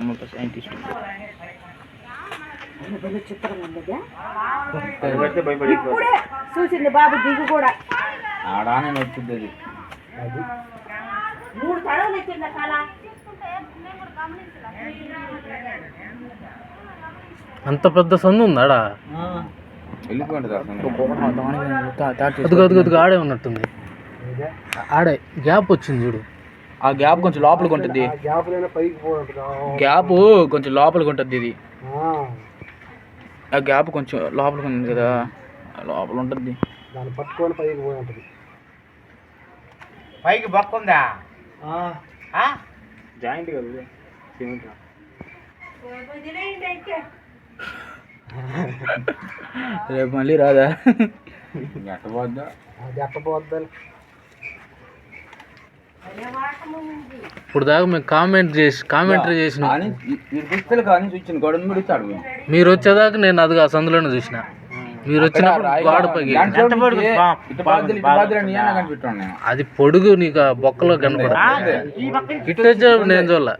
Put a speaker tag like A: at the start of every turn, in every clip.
A: అమ్మ సైంటిస్ట్
B: చూసింది బాబు దిగు కూడా
A: ఆడానే వచ్చింది అది
B: 3 తడవలు ఎక్కింది కాల
C: అంత పెద్ద సందు ఉందాడా అదిగో ఆడే ఉన్నట్టుంది ఆడే గ్యాప్ వచ్చింది చూడు
A: ఆ గ్యాప్ కొంచెం లోపలికి ఉంటుంది గ్యాప్ కొంచెం లోపలికి ఉంటుంది ఇది ఆ గ్యాప్ కొంచెం లోపలికి ఉంది కదా లోపల ఉంటుంది
D: దాన్ని పట్టుకొని పైకి పోయి ఉంటుంది
E: పైకి బొక్కుందా
A: జాయింట్ కదా సిమెంట్ రేపు మళ్ళీ రాదా ఎట్టబోద్దా
D: అది ఎట్టబోద్దా
C: ఇప్పుడు దాకా మేము కామెంటరీ చేసిన మీరు వచ్చేదాకా నేను అది ఆ సందులోనే చూసిన మీరు వచ్చినప్పుడు గోడ పగి అది పొడుగు నీకు ఆ బొక్కలో కనపడదు ఇటు వచ్చేటప్పుడు నేను చూడాల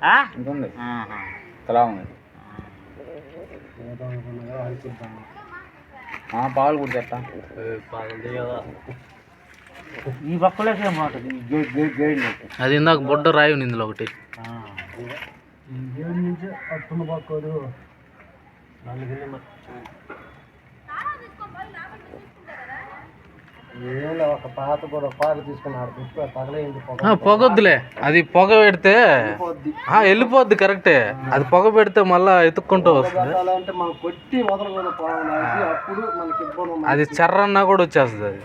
A: పాలు కుడితే
E: ఈ పక్కలోకి ఏమవుతుంది
C: అది ఇందాక బొడ్డ రాయి ఉంది ఇందులో ఒకటి
D: ఒక పాత కూడా పాలు తీసుకున్నాడు తగలేంది
C: పొగొద్దులే అది పొగ పెడితే వెళ్ళిపోద్ది కరెక్టే అది పొగ పెడితే మళ్ళా ఎత్తుక్కుంటూ వస్తుంది
D: అంటే మనం కొట్టి మొదలు అప్పుడు మనకి ఇబ్బంది
C: అది చర్రన్నా కూడా వచ్చేస్తుంది అది